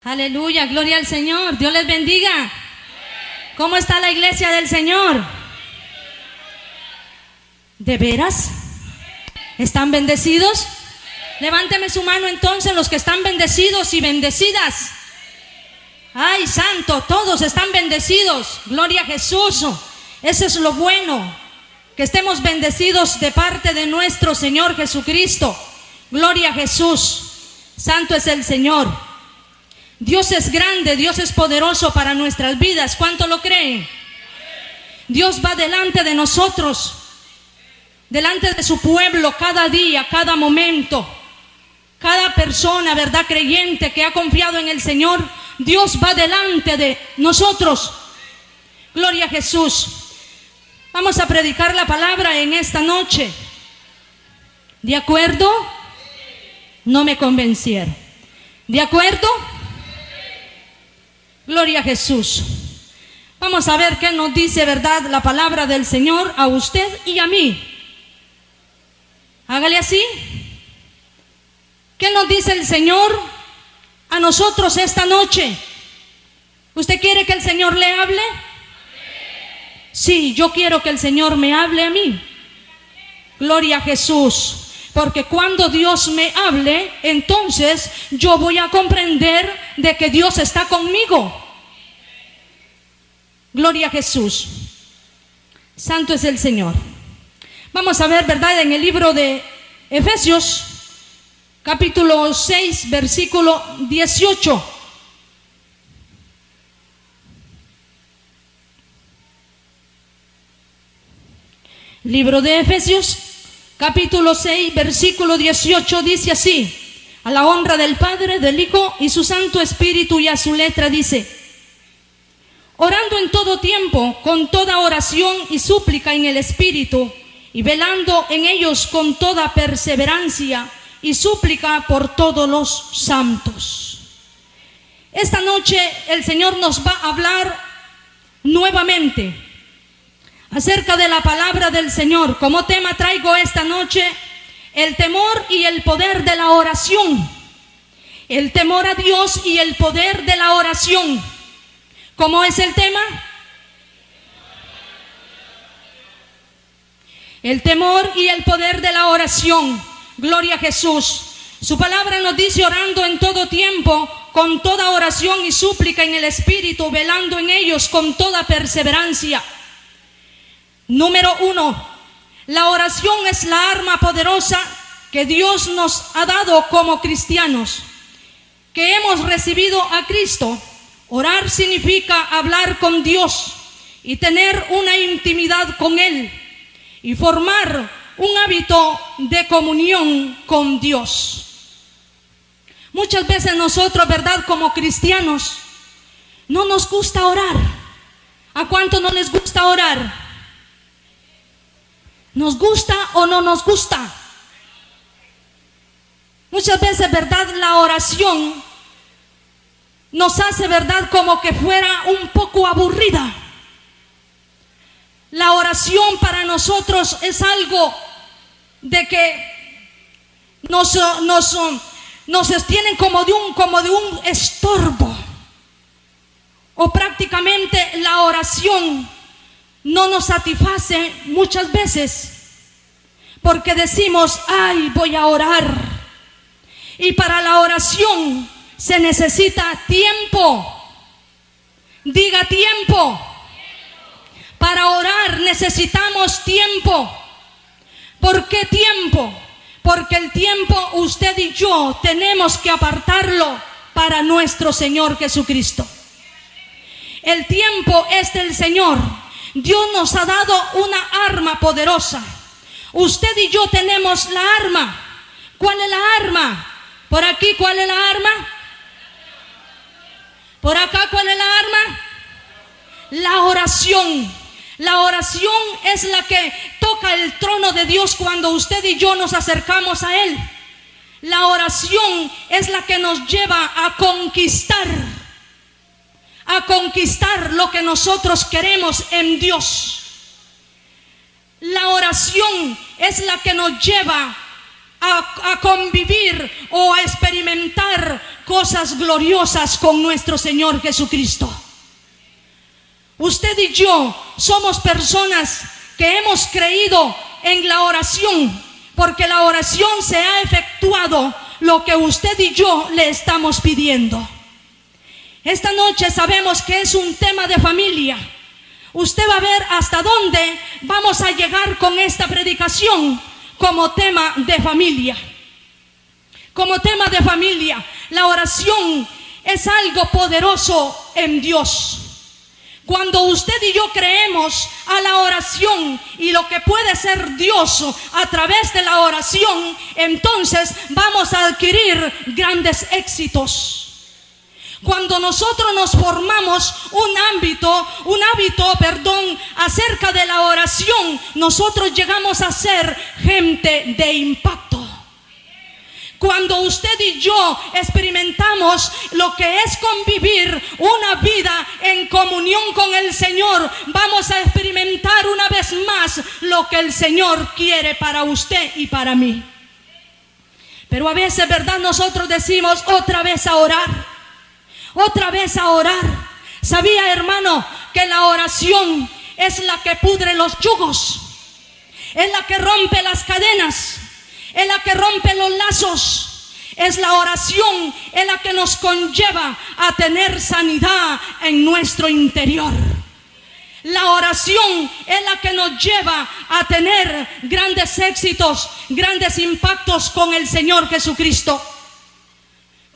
Aleluya, gloria al Señor. Dios les bendiga. ¿Cómo está la iglesia del Señor? ¿De veras? ¿Están bendecidos? Levánteme su mano entonces los que están bendecidos y bendecidas. Ay, santo, todos están bendecidos. Gloria a Jesús. Eso es lo bueno, que estemos bendecidos de parte de nuestro Señor Jesucristo. Gloria a Jesús. Santo es el Señor. Dios es grande, Dios es poderoso para nuestras vidas. ¿Cuánto lo creen? Dios va delante de nosotros, delante de su pueblo, cada día, cada momento. Cada persona, ¿verdad?, creyente que ha confiado en el Señor, Dios va delante de nosotros. Gloria a Jesús. Vamos a predicar la palabra en esta noche. ¿De acuerdo? No me convencieron. ¿De acuerdo? Gloria a Jesús. Vamos a ver qué nos dice, ¿verdad?, la palabra del Señor a usted y a mí. Hágale así. ¿Qué nos dice el Señor a nosotros esta noche? ¿Usted quiere que el Señor le hable? Sí, yo quiero que el Señor me hable a mí. Gloria a Jesús. Porque cuando Dios me hable, entonces yo voy a comprender de que Dios está conmigo. Gloria a Jesús. Santo es el Señor. Vamos a ver, ¿verdad?, en el libro de Efesios, capítulo 6, versículo 18. Libro de Efesios, capítulo 6, versículo 18, dice así: a la honra del Padre, del Hijo y su Santo Espíritu. Y a su letra dice: orando en todo tiempo, con toda oración y súplica en el Espíritu, y velando en ellos con toda perseverancia y súplica por todos los santos. Esta noche el Señor nos va a hablar nuevamente acerca de la palabra del Señor. Como tema traigo esta noche el temor y el poder de la oración. El temor a Dios y el poder de la oración. ¿Cómo es el tema? El temor y el poder de la oración. Gloria a Jesús. Su palabra nos dice: orando en todo tiempo, con toda oración y súplica en el Espíritu, velando en ellos con toda perseverancia. Número 1, la oración es la arma poderosa que Dios nos ha dado como cristianos, que hemos recibido a Cristo. Orar significa hablar con Dios y tener una intimidad con Él y formar un hábito de comunión con Dios. Muchas veces nosotros, ¿verdad?, como cristianos, no nos gusta orar. ¿A cuánto no les gusta orar? ¿Nos gusta o no nos gusta? Muchas veces, ¿verdad?, la oración nos hace, ¿verdad?, como que fuera un poco aburrida. La oración para nosotros es algo de que nos tienen como de un estorbo. O prácticamente la oración no nos satisface muchas veces, porque decimos: ay, voy a orar. Y para la oración se necesita tiempo. Diga: tiempo. Para orar necesitamos tiempo. ¿Por qué tiempo? Porque el tiempo usted y yo tenemos que apartarlo para nuestro Señor Jesucristo. El tiempo es del Señor. Dios nos ha dado una arma poderosa. Usted y yo tenemos la arma. ¿Cuál es la arma? Por aquí, ¿cuál es la arma? Por acá, ¿cuál es la arma? La oración. La oración es la que toca el trono de Dios cuando usted y yo nos acercamos a Él. La oración es la que nos lleva a conquistar a conquistar lo que nosotros queremos en Dios. La oración es la que nos lleva a convivir o a experimentar cosas gloriosas con nuestro Señor Jesucristo. Usted y yo somos personas que hemos creído en la oración, porque la oración se ha efectuado lo que usted y yo le estamos pidiendo. Esta noche sabemos que es un tema de familia. Usted va a ver hasta dónde vamos a llegar con esta predicación como tema de familia. Como tema de familia, la oración es algo poderoso en Dios. Cuando usted y yo creemos a la oración y lo que puede ser Dios a través de la oración, entonces vamos a adquirir grandes éxitos. Cuando nosotros nos formamos un hábito, acerca de la oración, nosotros llegamos a ser gente de impacto. Cuando usted y yo experimentamos lo que es convivir una vida en comunión con el Señor, vamos a experimentar una vez más lo que el Señor quiere para usted y para mí. Pero a veces, ¿verdad? Nosotros decimos otra vez a orar. Otra vez a orar. ¿Sabía, hermano, que la oración es la que pudre los yugos? Es la que rompe las cadenas. Es la que rompe los lazos. Es la oración, es la que nos conlleva a tener sanidad en nuestro interior. La oración es la que nos lleva a tener grandes éxitos, grandes impactos con el Señor Jesucristo.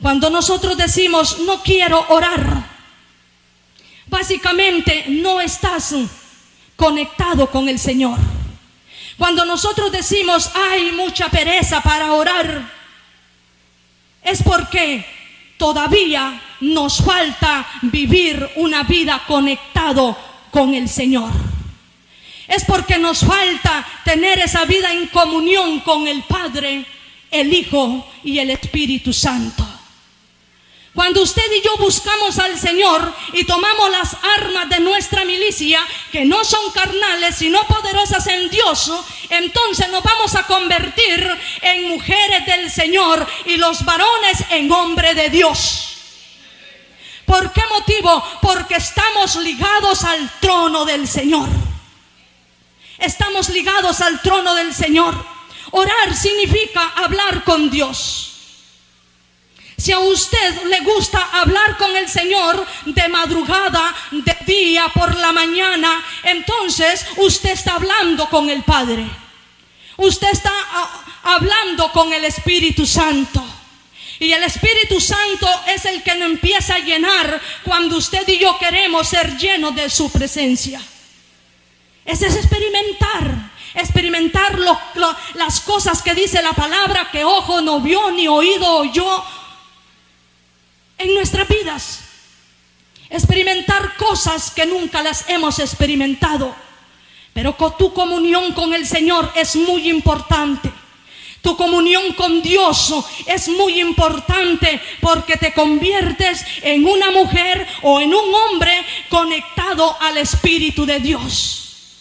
Cuando nosotros decimos no quiero orar, básicamente no estás conectado con el Señor. Cuando nosotros decimos hay mucha pereza para orar, es porque todavía nos falta vivir una vida conectado con el Señor. Es porque nos falta tener esa vida en comunión con el Padre, el Hijo y el Espíritu Santo. Cuando usted y yo buscamos al Señor y tomamos las armas de nuestra milicia, que no son carnales sino poderosas en Dios, entonces nos vamos a convertir en mujeres del Señor y los varones en hombres de Dios. ¿Por qué motivo? Porque estamos ligados al trono del Señor. Estamos ligados al trono del Señor. Orar significa hablar con Dios. Si a usted le gusta hablar con el Señor de madrugada, de día, por la mañana, entonces usted está hablando con el Padre. Usted está hablando con el Espíritu Santo. Y el Espíritu Santo es el que nos empieza a llenar cuando usted y yo queremos ser llenos de su presencia. Ese es experimentar las cosas que dice la palabra, que ojo no vio ni oído oyó en nuestras vidas. Experimentar cosas que nunca las hemos experimentado. Pero con tu comunión con el Señor es muy importante. Tu comunión con Dios es muy importante, porque te conviertes en una mujer o en un hombre conectado al Espíritu de Dios.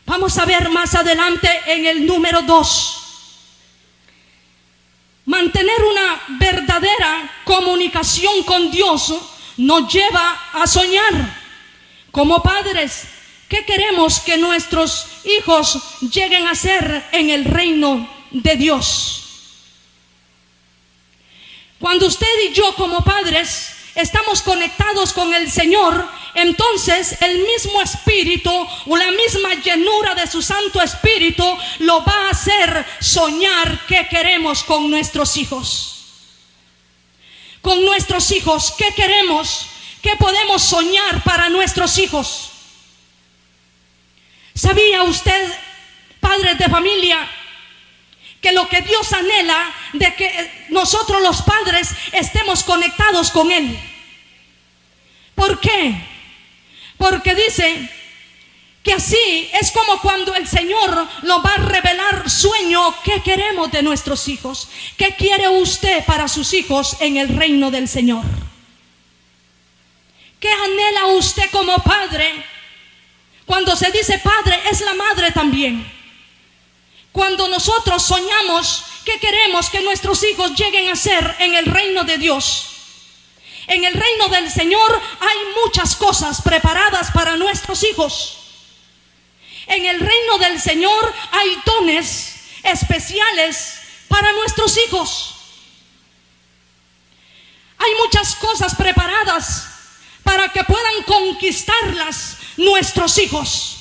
Vamos a ver más adelante en el número 2. Mantener una verdadera comunicación con Dios nos lleva a soñar. Como padres, ¿qué queremos que nuestros hijos lleguen a ser en el reino de Dios? Cuando usted y yo como padres estamos conectados con el Señor, entonces el mismo Espíritu o la misma llenura de su Santo Espíritu lo va a hacer soñar qué queremos con nuestros hijos. Con nuestros hijos, ¿qué queremos? ¿Qué podemos soñar para nuestros hijos? ¿Sabía usted, padres de familia, que lo que Dios anhela de que nosotros los padres estemos conectados con Él? ¿Por qué? Porque dice que así es como cuando el Señor nos va a revelar sueño. ¿Qué queremos de nuestros hijos? ¿Qué quiere usted para sus hijos en el reino del Señor? ¿Qué anhela usted como padre? Cuando se dice padre, es la madre también. Cuando nosotros soñamos, ¿qué queremos que nuestros hijos lleguen a ser en el reino de Dios? En el reino del Señor hay muchas cosas preparadas para nuestros hijos. En el reino del Señor hay dones especiales para nuestros hijos. Hay muchas cosas preparadas para que puedan conquistarlas nuestros hijos.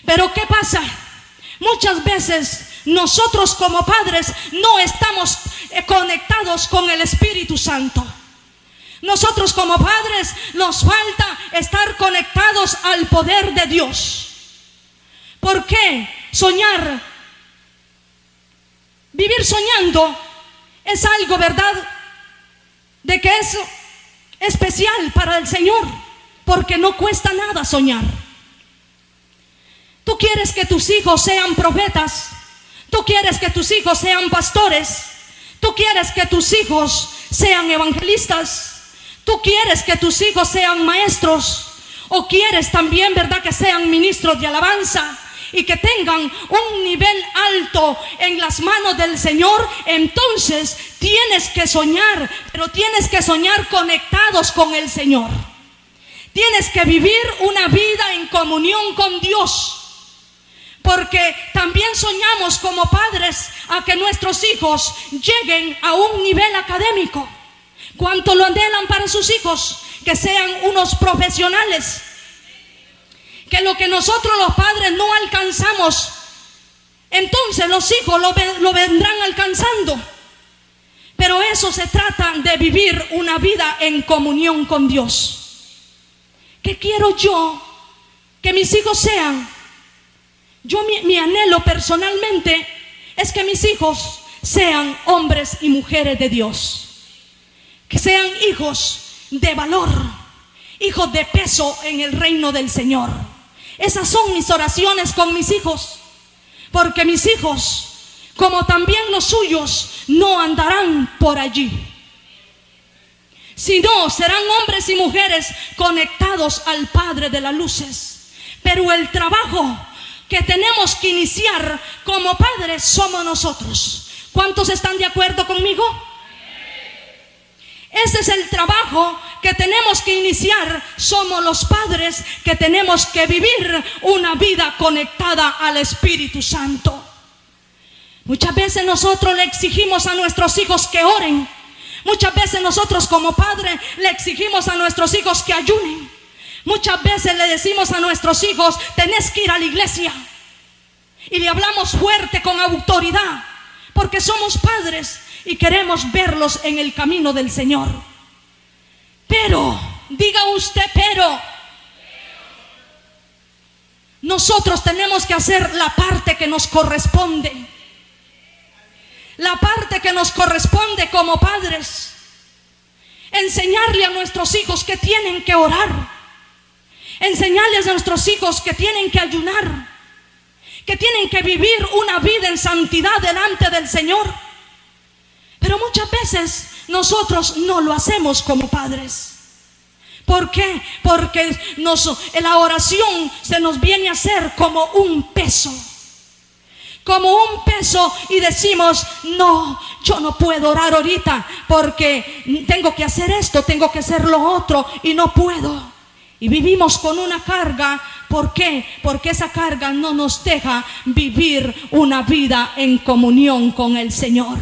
Pero ¿qué pasa? Muchas veces nosotros como padres no estamos conectados con el Espíritu Santo. Nosotros como padres nos falta estar conectados al poder de Dios. ¿Por qué? Soñar, vivir soñando es algo, ¿verdad?, de que es especial para el Señor, porque no cuesta nada soñar. Tú quieres que tus hijos sean profetas, tú quieres que tus hijos sean pastores, tú quieres que tus hijos sean evangelistas, tú quieres que tus hijos sean maestros, o quieres también, ¿verdad?, que sean ministros de alabanza y que tengan un nivel alto en las manos del Señor. Entonces tienes que soñar, pero tienes que soñar conectados con el Señor. Tienes que vivir una vida en comunión con Dios, porque también soñamos como padres a que nuestros hijos lleguen a un nivel académico. ¿Cuánto lo anhelan para sus hijos? Que sean unos profesionales. Que lo que nosotros los padres no alcanzamos, entonces los hijos lo vendrán alcanzando. Pero eso se trata de vivir una vida en comunión con Dios. ¿Qué quiero yo que mis hijos sean? Mi anhelo personalmente es que mis hijos sean hombres y mujeres de Dios. Que sean hijos de valor, hijos de peso en el reino del Señor. Esas son mis oraciones con mis hijos, porque mis hijos, como también los suyos, no andarán por allí, sino serán hombres y mujeres conectados al Padre de las luces. Pero el trabajo que tenemos que iniciar como padres somos nosotros. ¿Cuántos están de acuerdo conmigo? Ese es el trabajo que tenemos que iniciar. Somos los padres que tenemos que vivir una vida conectada al Espíritu Santo. Muchas veces nosotros le exigimos a nuestros hijos que oren. Muchas veces nosotros como padres le exigimos a nuestros hijos que ayunen. Muchas veces le decimos a nuestros hijos: tenés que ir a la iglesia. Y le hablamos fuerte, con autoridad, porque somos padres y queremos verlos en el camino del Señor. Pero, diga usted, pero nosotros tenemos que hacer la parte que nos corresponde. La parte que nos corresponde como padres. Enseñarle a nuestros hijos que tienen que orar. Enseñarles a nuestros hijos que tienen que ayunar, que tienen que vivir una vida en santidad delante del Señor. Pero muchas veces nosotros no lo hacemos como padres. ¿Por qué? Porque la oración se nos viene a hacer como un peso. Como un peso, y decimos: no, yo no puedo orar ahorita porque tengo que hacer esto, tengo que hacer lo otro y no puedo. Y vivimos con una carga. ¿Por qué? Porque esa carga no nos deja vivir una vida en comunión con el Señor.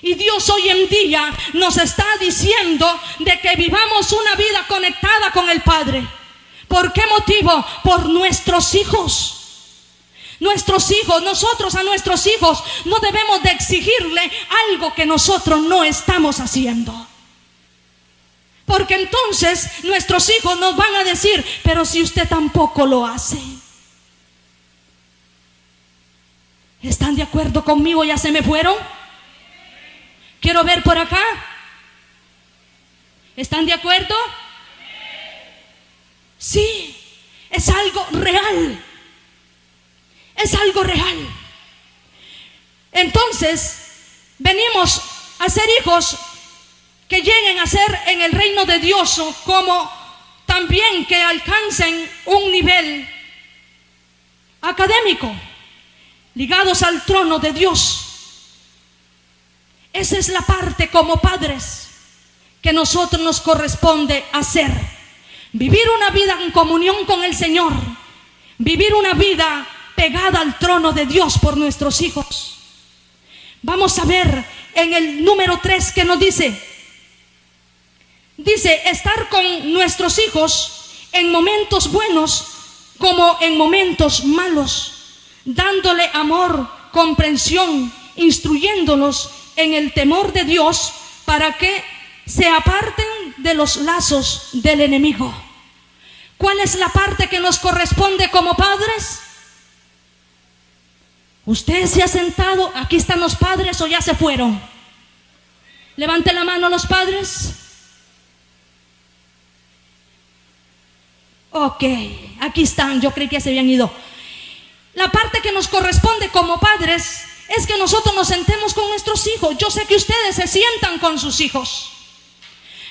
Y Dios hoy en día nos está diciendo de que vivamos una vida conectada con el Padre. ¿Por qué motivo? Por nuestros hijos. Nuestros hijos, nosotros a nuestros hijos no debemos de exigirle algo que nosotros no estamos haciendo. Porque entonces nuestros hijos nos van a decir: pero si usted tampoco lo hace. ¿Están de acuerdo conmigo? ¿Ya se me fueron? Quiero ver por acá. ¿Están de acuerdo? Sí, es algo real. Es algo real. Entonces, venimos a ser hijos que lleguen a ser en el reino de Dios, como también que alcancen un nivel académico, ligados al trono de Dios. Esa es la parte como padres que nosotros nos corresponde hacer. Vivir una vida en comunión con el Señor, vivir una vida pegada al trono de Dios por nuestros hijos. Vamos a ver en el número 3 que nos dice. Dice, estar con nuestros hijos en momentos buenos como en momentos malos, dándole amor, comprensión, instruyéndolos en el temor de Dios para que se aparten de los lazos del enemigo. ¿Cuál es la parte que nos corresponde como padres? ¿Usted se ha sentado? ¿Aquí están los padres o ya se fueron? Levante la mano los padres. Ok, aquí están, yo creí que se habían ido. La parte que nos corresponde como padres es que nosotros nos sentemos con nuestros hijos. Yo sé que ustedes se sientan con sus hijos.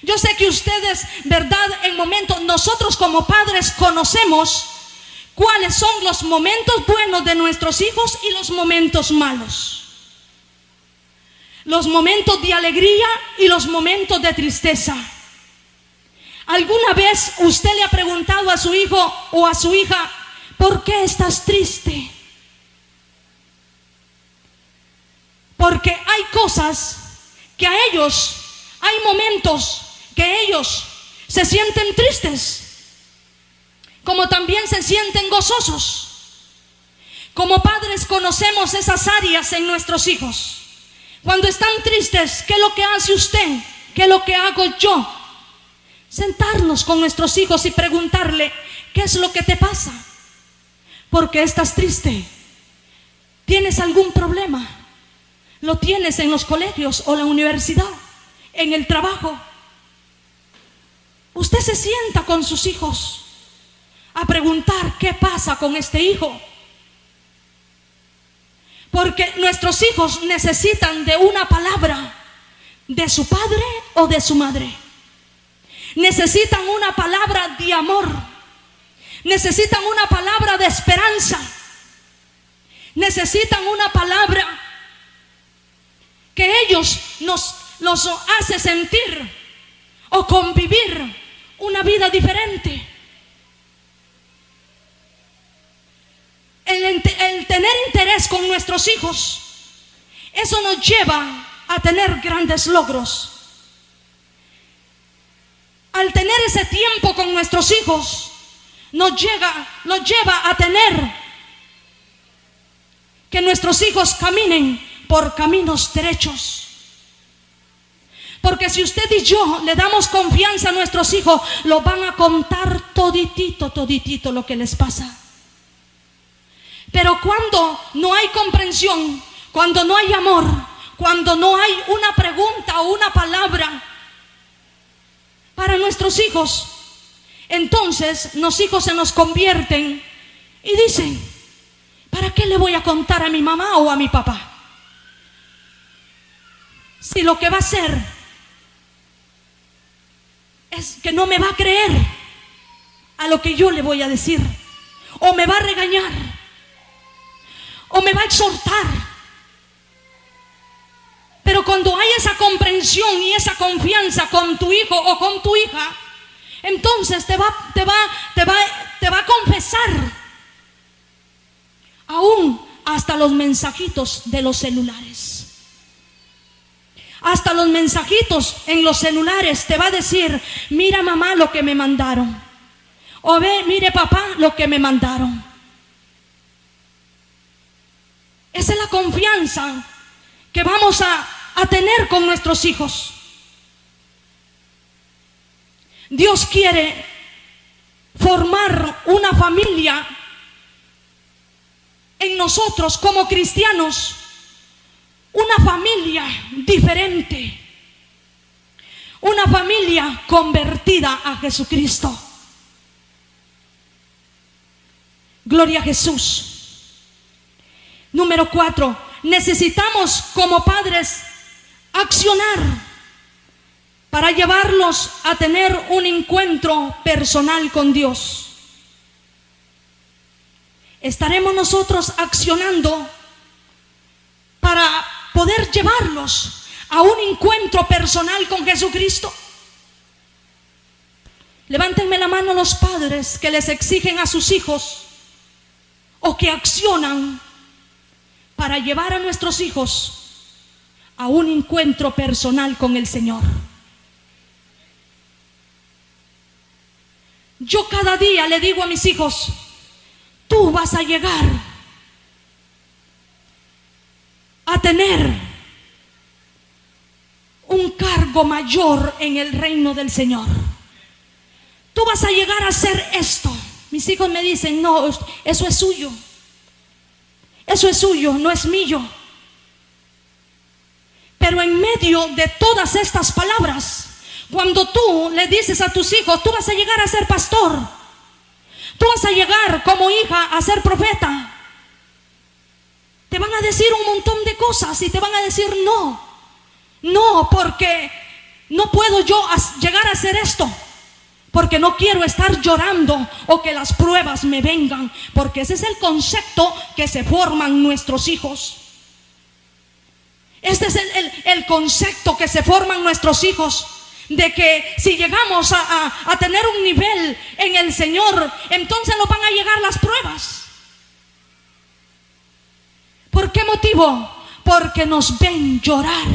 Yo sé que ustedes, verdad, en momentos, nosotros como padres conocemos cuáles son los momentos buenos de nuestros hijos y los momentos malos. Los momentos de alegría y los momentos de tristeza. ¿Alguna vez usted le ha preguntado a su hijo o a su hija, ¿por qué estás triste? Porque hay cosas que a ellos, hay momentos que ellos se sienten tristes, como también se sienten gozosos. Como padres conocemos esas áreas en nuestros hijos. Cuando están tristes, ¿qué es lo que hace usted? ¿Qué es lo que hago yo? Sentarnos con nuestros hijos y preguntarle, ¿qué es lo que te pasa? ¿Por qué estás triste? ¿Tienes algún problema? ¿Lo tienes en los colegios o la universidad? ¿En el trabajo? Usted se sienta con sus hijos a preguntar qué pasa con este hijo. Porque nuestros hijos necesitan de una palabra de su padre o de su madre. Necesitan una palabra de amor. Necesitan una palabra de esperanza. Necesitan una palabra que ellos los hace sentir o convivir una vida diferente. El tener interés con nuestros hijos, eso nos lleva a tener grandes logros. Al tener ese tiempo con nuestros hijos, nos lleva a tener que nuestros hijos caminen por caminos derechos. Porque si usted y yo le damos confianza a nuestros hijos, lo van a contar toditito lo que les pasa. Pero cuando no hay comprensión, cuando no hay amor, cuando no hay una pregunta o una palabra para nuestros hijos, entonces los hijos se nos convierten y dicen, ¿para qué le voy a contar a mi mamá o a mi papá? Si lo que va a hacer es que no me va a creer a lo que yo le voy a decir, o me va a regañar, o me va a exhortar. Pero cuando hay esa comprensión y esa confianza con tu hijo o con tu hija, entonces te va a confesar aún hasta los mensajitos de los celulares. Hasta los mensajitos en los celulares te va a decir, mira mamá lo que me mandaron, o ve, mire papá lo que me mandaron. Esa es la confianza que vamos a tener con nuestros hijos. Dios quiere formar una familia en nosotros como cristianos, una familia diferente, una familia convertida a Jesucristo. Gloria a Jesús. Número 4, necesitamos como padres accionar para llevarlos a tener un encuentro personal con Dios. ¿Estaremos nosotros accionando para poder llevarlos a un encuentro personal con Jesucristo? Levántenme la mano los padres que les exigen a sus hijos o que accionan para llevar a nuestros hijos a un encuentro personal con el Señor. Yo cada día le digo a mis hijos, tú vas a llegar a tener un cargo mayor en el reino del Señor. Tú vas a llegar a hacer esto. Mis hijos me dicen, no, eso es suyo. Eso es suyo, no es mío. Pero en medio de todas estas palabras, cuando tú le dices a tus hijos, tú vas a llegar a ser pastor, tú vas a llegar como hija a ser profeta, te van a decir un montón de cosas y te van a decir no, porque no puedo yo llegar a hacer esto, porque no quiero estar llorando o que las pruebas me vengan, porque ese es el concepto que se forman nuestros hijos. Este es el concepto que se forman nuestros hijos, de que si llegamos a tener un nivel en el Señor, entonces nos van a llegar las pruebas. ¿Por qué motivo? Porque nos ven llorar.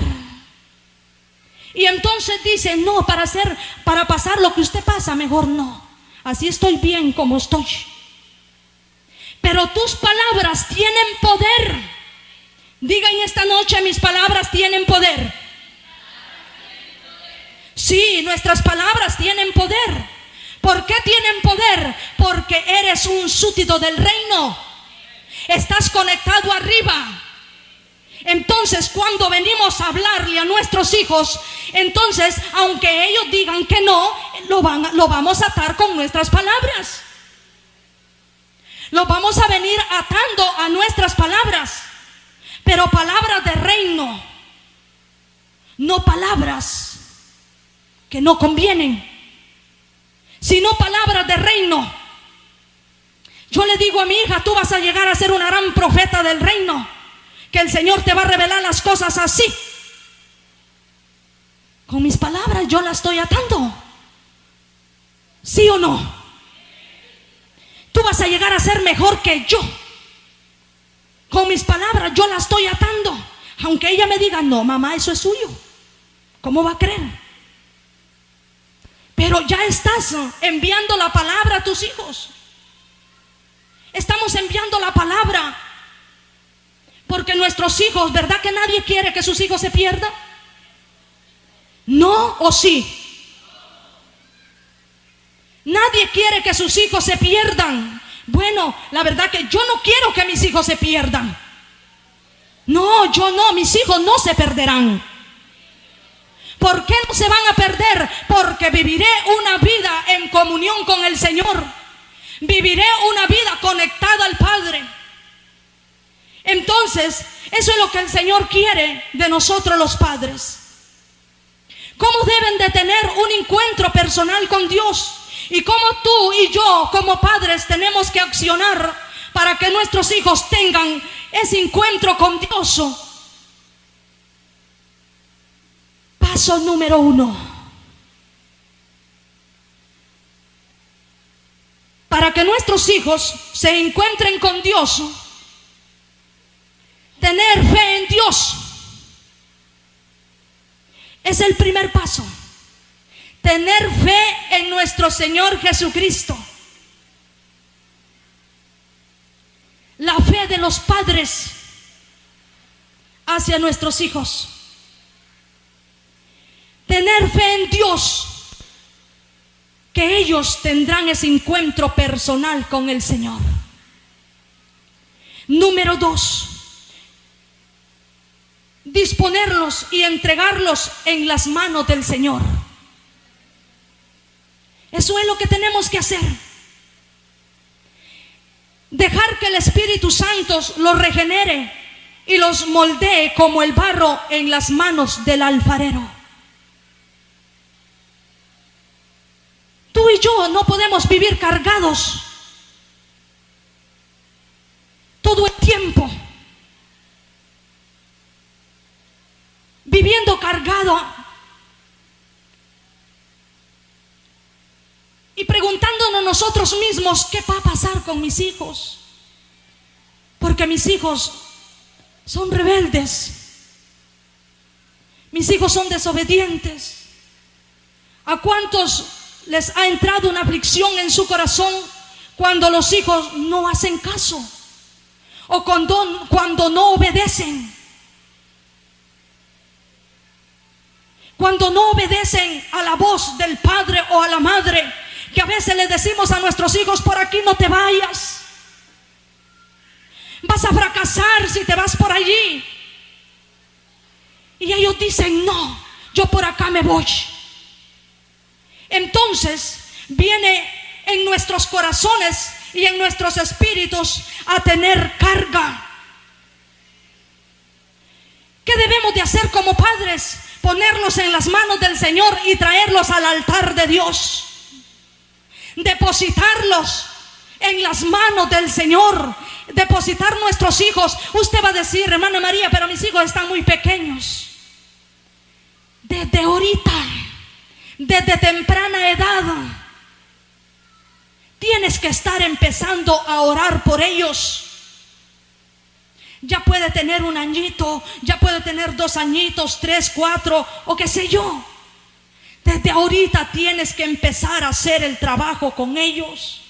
Y entonces dicen, no, para pasar lo que usted pasa, mejor no. Así estoy bien como estoy. Pero tus palabras tienen poder. Digan esta noche, mis palabras tienen poder. Sí, nuestras palabras tienen poder. ¿Por qué tienen poder? Porque eres un súbdito del reino. Estás conectado arriba. Entonces, cuando venimos a hablarle a nuestros hijos, entonces, aunque ellos digan que no, lo vamos a atar con nuestras palabras. Lo vamos a venir atando a nuestras palabras. Pero palabras de reino, no palabras que no convienen, sino palabras de reino. Yo le digo a mi hija, tú vas a llegar a ser una gran profeta del reino, que el Señor te va a revelar las cosas así. Con mis palabras yo la estoy atando. ¿Sí o no? Tú vas a llegar a ser mejor que yo. Con mis palabras yo la estoy atando. Aunque ella me diga, no, mamá, eso es suyo. ¿Cómo va a creer? Pero ya estás enviando la palabra a tus hijos. Estamos enviando la palabra. Porque nuestros hijos, ¿verdad que nadie quiere que sus hijos se pierdan? ¿No o sí? Nadie quiere que sus hijos se pierdan. Bueno, la verdad que yo no quiero que mis hijos se pierdan. No, yo no, mis hijos no se perderán. ¿Por qué no se van a perder? Porque viviré una vida en comunión con el Señor. Viviré una vida conectada al Padre. Entonces, eso es lo que el Señor quiere de nosotros los padres. ¿Cómo deben de tener un encuentro personal con Dios? Y cómo tú y yo como padres tenemos que accionar para que nuestros hijos tengan ese encuentro con Dios. Paso número 1. Para que nuestros hijos se encuentren con Dios, tener fe en Dios es el primer paso. Tener fe en nuestro Señor Jesucristo. La fe de los padres hacia nuestros hijos. Tener fe en Dios, que ellos tendrán ese encuentro personal con el Señor. Número 2. Disponerlos y entregarlos en las manos del Señor. Eso es lo que tenemos que hacer. Dejar que el Espíritu Santo los regenere y los moldee como el barro en las manos del alfarero. Tú y yo no podemos vivir cargados todo el tiempo, viviendo cargado y preguntándonos nosotros mismos, ¿qué va a pasar con mis hijos? Porque mis hijos son rebeldes, mis hijos son desobedientes. ¿A cuántos les ha entrado una aflicción en su corazón cuando los hijos no hacen caso o cuando no obedecen? Cuando no obedecen a la voz del padre o a la madre, que a veces le decimos a nuestros hijos, por aquí no te vayas, vas a fracasar si te vas por allí. Y ellos dicen, no, yo por acá me voy. Entonces viene en nuestros corazones y en nuestros espíritus a tener carga. ¿Qué debemos de hacer como padres? Ponerlos en las manos del Señor y traerlos al altar de Dios. Depositarlos en las manos del Señor. Depositar nuestros hijos. Usted va a decir, hermana María, pero mis hijos están muy pequeños. Desde ahorita, desde temprana edad, tienes que estar empezando a orar por ellos. Ya puede tener 1 añito, ya puede tener 2 añitos, 3, 4 o qué sé yo. Desde ahorita tienes que empezar a hacer el trabajo con ellos.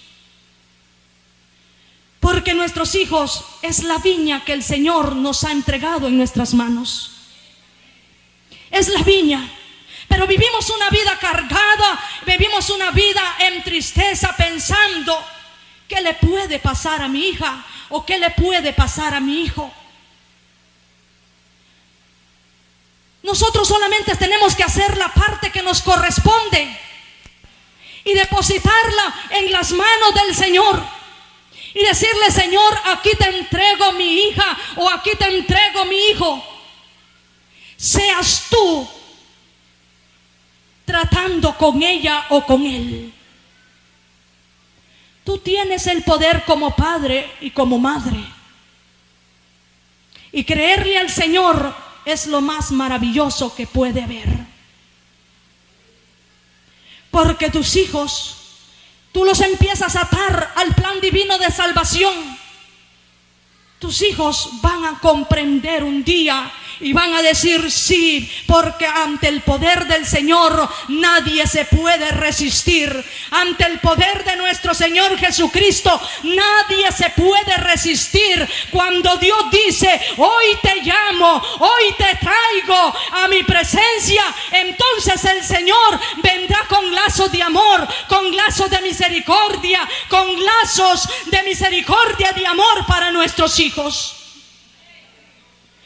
Porque nuestros hijos es la viña que el Señor nos ha entregado en nuestras manos. Es la viña. Pero vivimos una vida cargada, vivimos una vida en tristeza pensando, ¿qué le puede pasar a mi hija? ¿O qué le puede pasar a mi hijo? Nosotros solamente tenemos que hacer la parte que nos corresponde y depositarla en las manos del Señor y decirle, Señor, aquí te entrego mi hija o aquí te entrego mi hijo. Seas tú tratando con ella o con él. Tú tienes el poder como padre y como madre. Y creerle al Señor es lo más maravilloso que puede haber. Porque tus hijos, tú los empiezas a atar al plan divino de salvación. Tus hijos van a comprender un día y van a decir sí, porque ante el poder del Señor nadie se puede resistir. Ante el poder de nuestro Señor Jesucristo nadie se puede resistir. Cuando Dios dice, hoy te llamo, hoy te traigo a mi presencia, entonces el Señor vendrá con lazos de amor, con lazos de misericordia, con lazos de misericordia, de amor para nuestros hijos.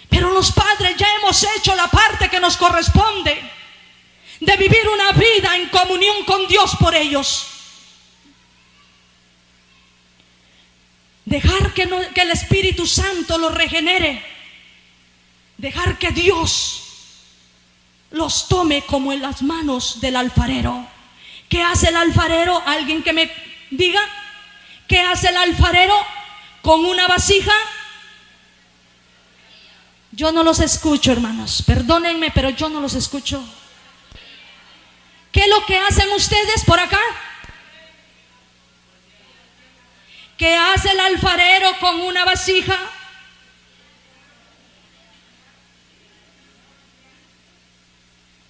Pero los padres ya hemos hecho la parte que nos corresponde de vivir una vida en comunión con Dios por ellos. Dejar que el Espíritu Santo los regenere. Dejar que Dios los tome como en las manos del alfarero. ¿Qué hace el alfarero? ¿Alguien que me diga? ¿Qué hace el alfarero con una vasija? Yo no los escucho, hermanos. Perdónenme, pero yo no los escucho. ¿Qué es lo que hacen ustedes por acá? ¿Qué hace el alfarero con una vasija?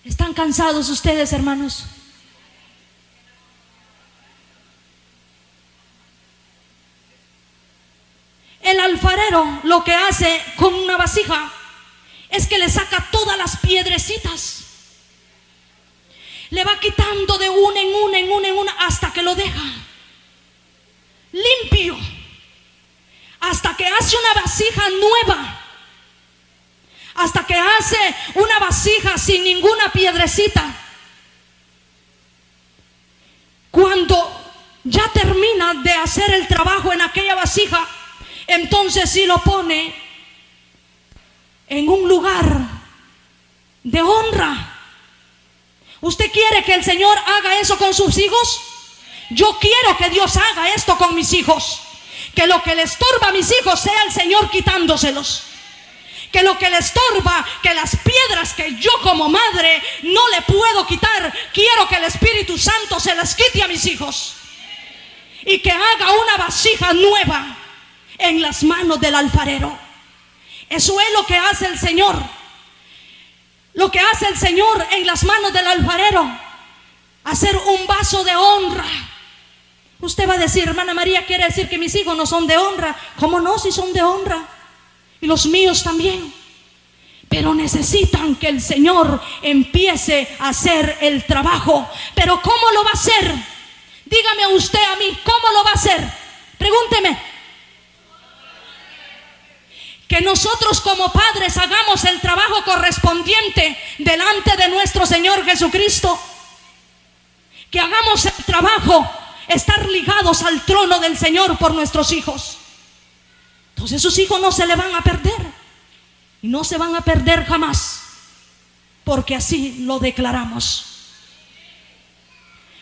¿Están cansados ustedes, hermanos? El alfarero lo que hace con una vasija es que le saca todas las piedrecitas. Le va quitando de una en una hasta que lo deja limpio. Hasta que hace una vasija nueva. Hasta que hace una vasija sin ninguna piedrecita. Cuando ya termina de hacer el trabajo en aquella vasija, entonces sí lo pone en un lugar de honra. ¿Usted quiere que el Señor haga eso con sus hijos? yo quiero que Dios haga esto con mis hijos. Que lo que le estorba a mis hijos sea el Señor quitándoselos. Que lo que le estorba, que las piedras que yo como madre no le puedo quitar, quiero que el Espíritu Santo se las quite a mis hijos. Y que haga una vasija nueva en las manos del alfarero. Eso es lo que hace el Señor. Lo que hace el Señor en las manos del alfarero. Hacer un vaso de honra. Usted va a decir, hermana María, ¿quiere decir que mis hijos no son de honra? ¿Cómo no? Si son de honra. Y los míos también. Pero necesitan que el Señor empiece a hacer el trabajo. Pero ¿cómo lo va a hacer? Dígame usted a mí, ¿cómo lo va a hacer? Pregúnteme. Que nosotros como padres hagamos el trabajo correspondiente delante de nuestro Señor Jesucristo. Que hagamos el trabajo, estar ligados al trono del Señor por nuestros hijos. Entonces sus hijos no se le van a perder. Y no se van a perder jamás. Porque así lo declaramos.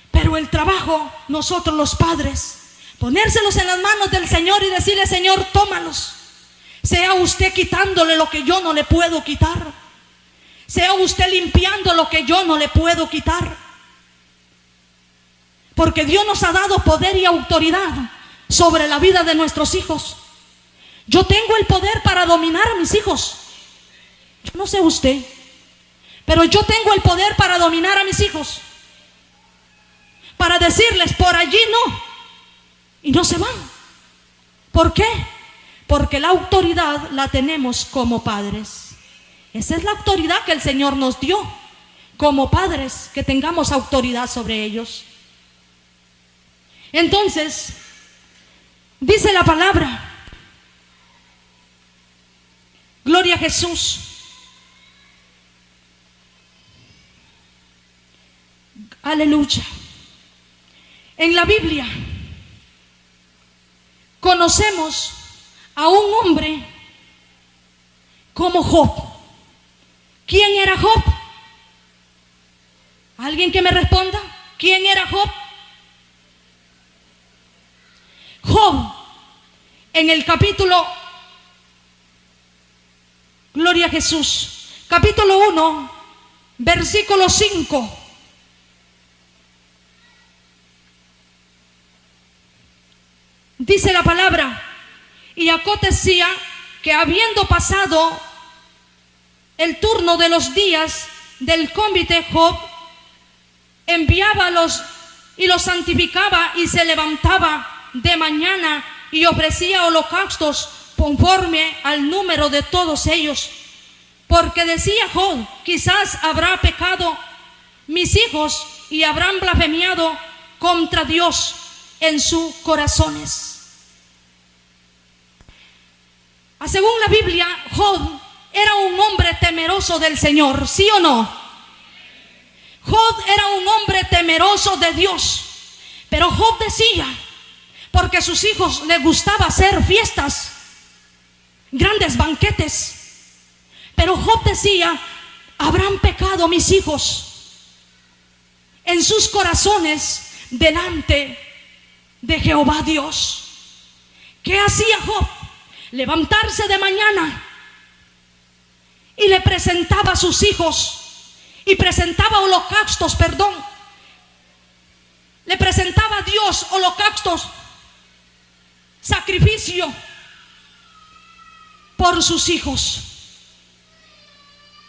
Pero el trabajo, nosotros los padres, ponérselos en las manos del Señor y decirle, Señor, tómalos. Sea usted quitándole lo que yo no le puedo quitar. Sea usted limpiando lo que yo no le puedo quitar. Porque Dios nos ha dado poder y autoridad sobre la vida de nuestros hijos. Yo tengo el poder para dominar a mis hijos. Yo no sé usted, pero yo tengo el poder para dominar a mis hijos. Para decirles, por allí no. Y no se van. ¿Por qué? Porque la autoridad la tenemos como padres. Esa es la autoridad que el Señor nos dio. Como padres, que tengamos autoridad sobre ellos. Entonces, dice la palabra, gloria a Jesús. Aleluya. En la Biblia conocemos a un hombre como Job. ¿Quién era Job? ¿Alguien que me responda? ¿Quién era Job? Job, en el capítulo, gloria a Jesús, capítulo 1, versículo 5. Dice la palabra, y acontecía que habiendo pasado el turno de los días del cómite, Job enviábalos y los santificaba y se levantaba de mañana y ofrecía holocaustos conforme al número de todos ellos. Porque decía Job, quizás habrá pecado mis hijos y habrán blasfemiado contra Dios en sus corazones. Según la Biblia, Job era un hombre temeroso del Señor, ¿sí o no? Job era un hombre temeroso de Dios. Pero Job decía, porque a sus hijos les gustaba hacer fiestas, grandes banquetes. Pero Job decía, habrán pecado mis hijos en sus corazones delante de Jehová Dios. ¿Qué hacía Job? Levantarse de mañana y le presentaba a sus hijos y presentaba holocaustos, le presentaba a Dios holocaustos, sacrificio por sus hijos.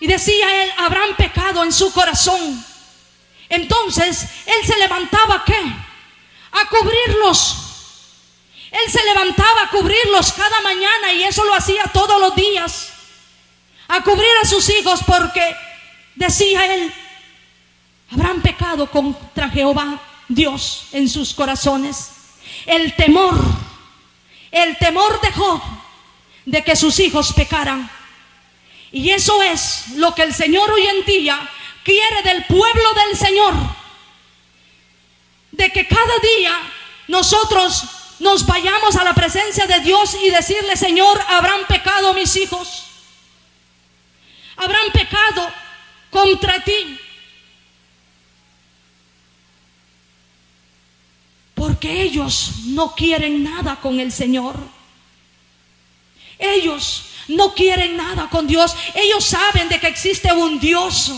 Y decía él, habrán pecado en su corazón. Entonces él se levantaba, ¿qué? A cubrirlos. Él se levantaba a cubrirlos cada mañana, y eso lo hacía todos los días, a cubrir a sus hijos, porque decía él, habrán pecado contra Jehová Dios en sus corazones. El temor de Job de que sus hijos pecaran. Y eso es lo que el Señor hoy en día quiere del pueblo del Señor, de que cada día nosotros nos vayamos a la presencia de Dios y decirle, Señor, habrán pecado mis hijos, habrán pecado contra ti. Porque ellos no quieren nada con el Señor. Ellos no quieren nada con Dios. Ellos saben de que existe un Dios.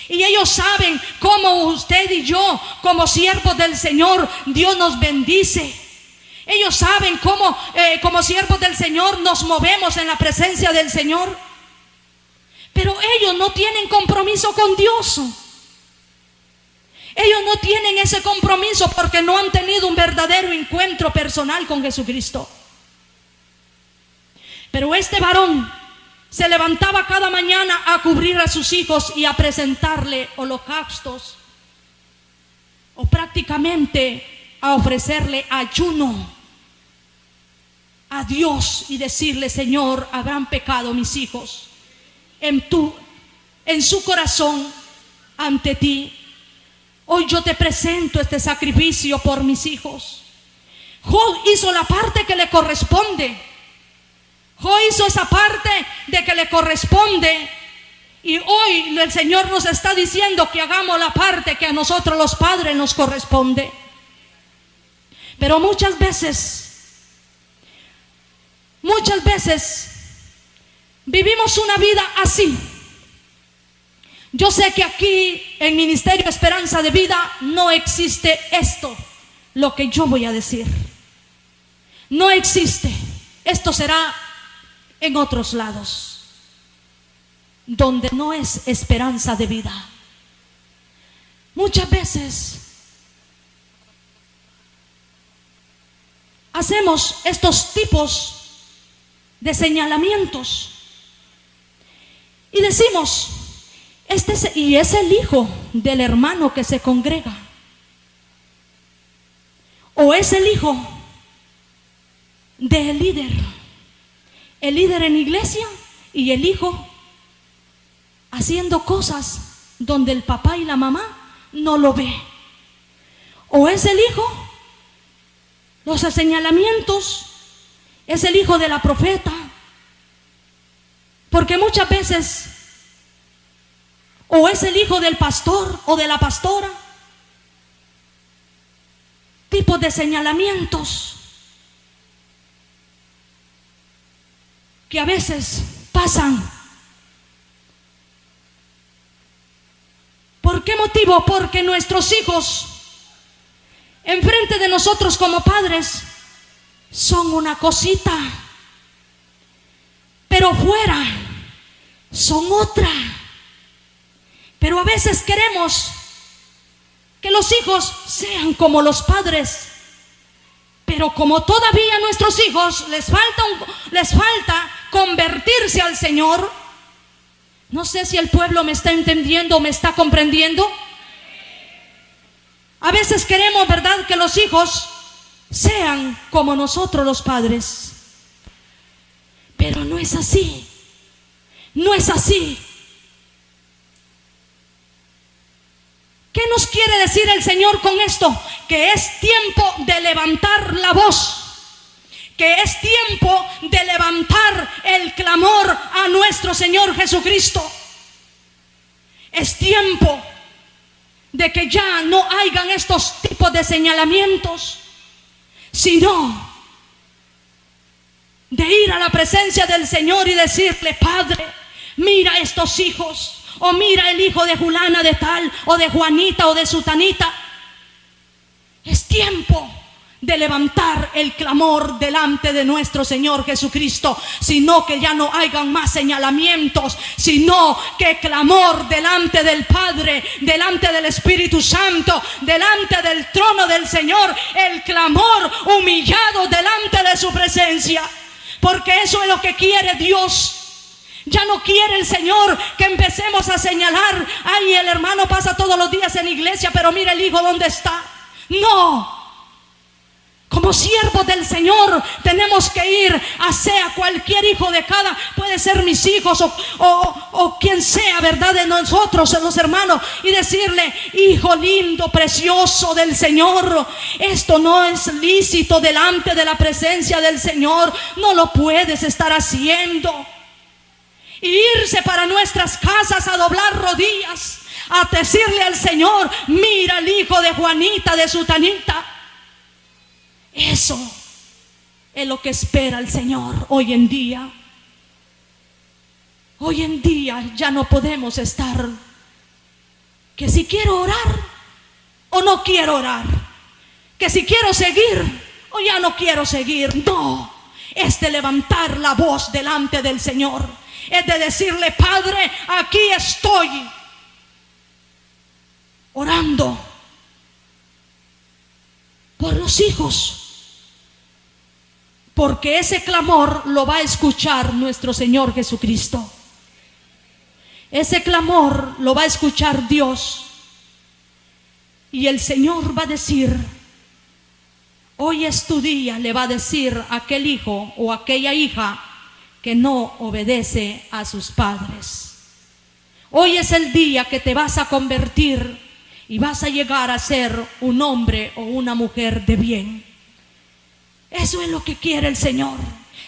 Y ellos saben cómo usted y yo, como siervos del Señor, Dios nos bendice. Ellos saben cómo, como siervos del Señor, nos movemos en la presencia del Señor. Pero ellos no tienen compromiso con Dios. Ellos no tienen ese compromiso porque no han tenido un verdadero encuentro personal con Jesucristo. Pero este varón se levantaba cada mañana a cubrir a sus hijos y a presentarle holocaustos, o prácticamente a ofrecerle ayuno a Dios y decirle: Señor, habrán pecado mis hijos en su corazón ante ti. Hoy yo te presento este sacrificio por mis hijos. Job hizo la parte que le corresponde. Job hizo esa parte de que le corresponde. Y hoy el Señor nos está diciendo que hagamos la parte que a nosotros los padres nos corresponde. Pero muchas veces vivimos una vida así. Yo sé que aquí en Ministerio Esperanza de Vida no existe esto, lo que yo voy a decir. No existe. Esto será en otros lados, donde no es esperanza de vida. Muchas veces hacemos estos tipos de señalamientos y decimos: y es el hijo del hermano que se congrega, o es el hijo del líder, el líder en iglesia, y el hijo haciendo cosas donde el papá y la mamá no lo ve. O es el hijo, los señalamientos, es el hijo de la profeta, porque muchas veces, o es el hijo del pastor o de la pastora. Tipos de señalamientos que a veces pasan. ¿Por qué motivo? Porque nuestros hijos, enfrente de nosotros como padres, son una cosita, pero fuera son otra. Pero a veces queremos que los hijos sean como los padres, pero como todavía a nuestros hijos les falta convertirse al Señor. No sé si el pueblo me está entendiendo o me está comprendiendo. A veces queremos, ¿verdad?, que los hijos sean como nosotros los padres, pero no es así. No es así. ¿Qué nos quiere decir el Señor con esto? Que es tiempo de levantar la voz, que es tiempo de levantar el clamor a nuestro Señor Jesucristo. Es tiempo de que ya no hayan estos tipos de señalamientos, sino de ir a la presencia del Señor y decirle: Padre, mira estos hijos. O mira el hijo de Julana de tal, o de Juanita, o de Sutanita. Es tiempo de levantar el clamor delante de nuestro Señor Jesucristo, sino que ya no hayan más señalamientos, sino que clamor delante del Padre, delante del Espíritu Santo, delante del trono del Señor, el clamor humillado delante de su presencia, porque eso es lo que quiere Dios. Ya no quiere el Señor que empecemos a señalar: ay, el hermano pasa todos los días en la iglesia, pero mira el hijo dónde está. No. Como siervos del Señor tenemos que ir hacia cualquier hijo de cada, puede ser mis hijos o quien sea, ¿verdad?, de nosotros, los hermanos, y decirle: hijo lindo, precioso del Señor, esto no es lícito delante de la presencia del Señor, no lo puedes estar haciendo. Y irse para nuestras casas a doblar rodillas, a decirle al Señor: mira el hijo de Juanita, de Sutanita. Eso es lo que espera el Señor hoy en día. Hoy en día ya no podemos estar que si quiero orar o no quiero orar, que si quiero seguir o ya no quiero seguir. No, es de levantar la voz delante del Señor, es de decirle: Padre, aquí estoy orando por los hijos, porque ese clamor lo va a escuchar nuestro Señor Jesucristo. Ese clamor lo va a escuchar Dios, y el Señor va a decir: hoy es tu día. Le va a decir a aquel hijo o aquella hija que no obedece a sus padres: hoy es el día que te vas a convertir y vas a llegar a ser un hombre o una mujer de bien. Eso es lo que quiere el Señor.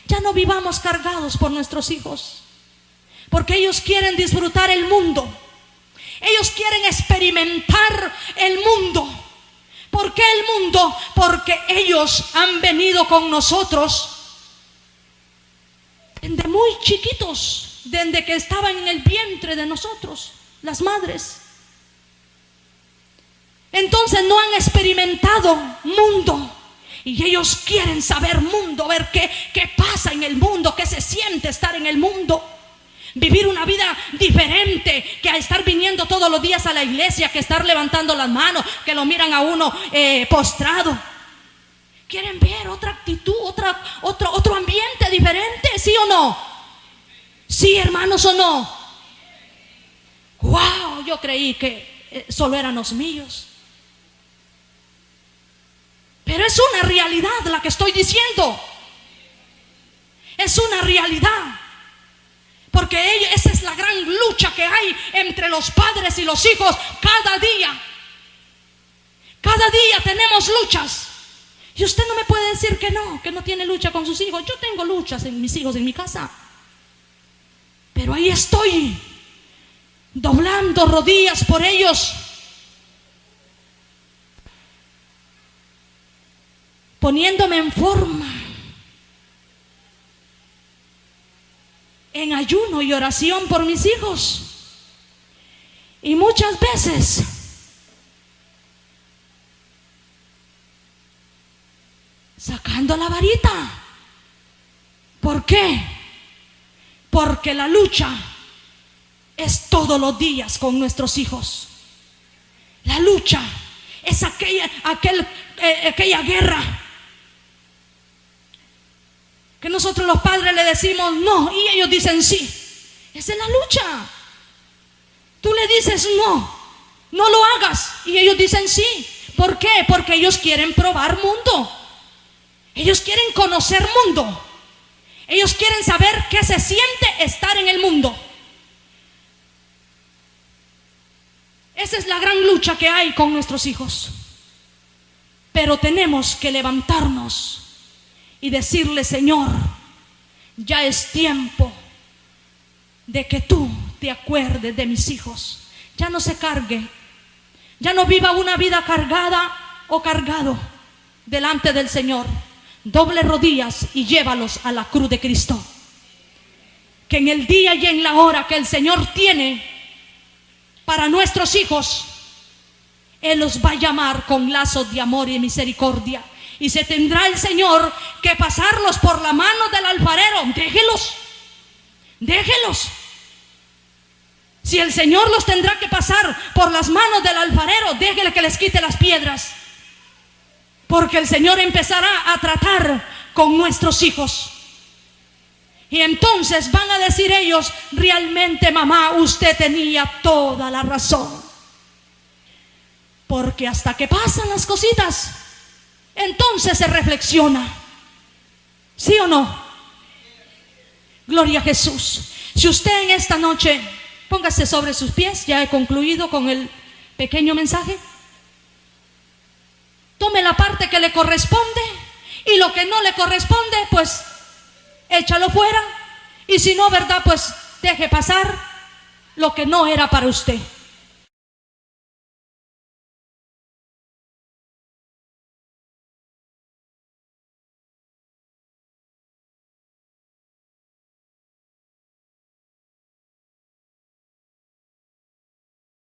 Ya no vivamos cargados por nuestros hijos, porque ellos quieren disfrutar el mundo, ellos quieren experimentar el mundo. ¿Por qué el mundo? Porque ellos han venido con nosotros desde muy chiquitos, desde que estaban en el vientre de nosotros, las madres. Entonces no han experimentado mundo, y ellos quieren saber mundo, ver qué pasa en el mundo, qué se siente estar en el mundo. Vivir una vida diferente que a estar viniendo todos los días a la iglesia, que estar levantando las manos, que lo miran a uno postrado. Quieren ver otra actitud, otro ambiente diferente, ¿sí o no? Sí, hermanos, ¿o no? Wow, yo creí que solo eran los míos. Pero es una realidad la que estoy diciendo. Es una realidad. Porque esa es la gran lucha que hay entre los padres y los hijos cada día. Cada día tenemos luchas. Y usted no me puede decir que no tiene lucha con sus hijos. Yo tengo luchas en mis hijos, en mi casa. Pero ahí estoy, doblando rodillas por ellos, poniéndome en forma, en ayuno y oración por mis hijos. Y muchas veces sacando la varita. ¿Por qué? Porque la lucha es todos los días con nuestros hijos. La lucha es aquella guerra que nosotros los padres le decimos no y ellos dicen sí. Esa es la lucha. Tú le dices no lo hagas, y ellos dicen sí. ¿Por qué? Porque ellos quieren probar mundo. Ellos quieren conocer mundo. Ellos quieren saber qué se siente estar en el mundo. Esa es la gran lucha que hay con nuestros hijos. Pero tenemos que levantarnos y decirle: Señor, ya es tiempo de que tú te acuerdes de mis hijos. Ya no se cargue, ya no viva una vida cargada o cargado delante del Señor. Doble rodillas y llévalos a la cruz de Cristo. Que en el día y en la hora que el Señor tiene para nuestros hijos, Él los va a llamar con lazos de amor y misericordia. Y se tendrá el Señor que pasarlos por la mano del alfarero. Déjelos. Si el Señor los tendrá que pasar por las manos del alfarero, déjele que les quite las piedras. Porque el Señor empezará a tratar con nuestros hijos. Y entonces van a decir ellos: realmente, mamá, usted tenía toda la razón. Porque hasta que pasan las cositas, entonces se reflexiona. ¿Sí o no? Gloria a Jesús. Si usted en esta noche, póngase sobre sus pies, ya he concluido con el pequeño mensaje. Tome la parte que le corresponde, y lo que no le corresponde, pues échalo fuera. Y si no, ¿verdad? Pues deje pasar lo que no era para usted.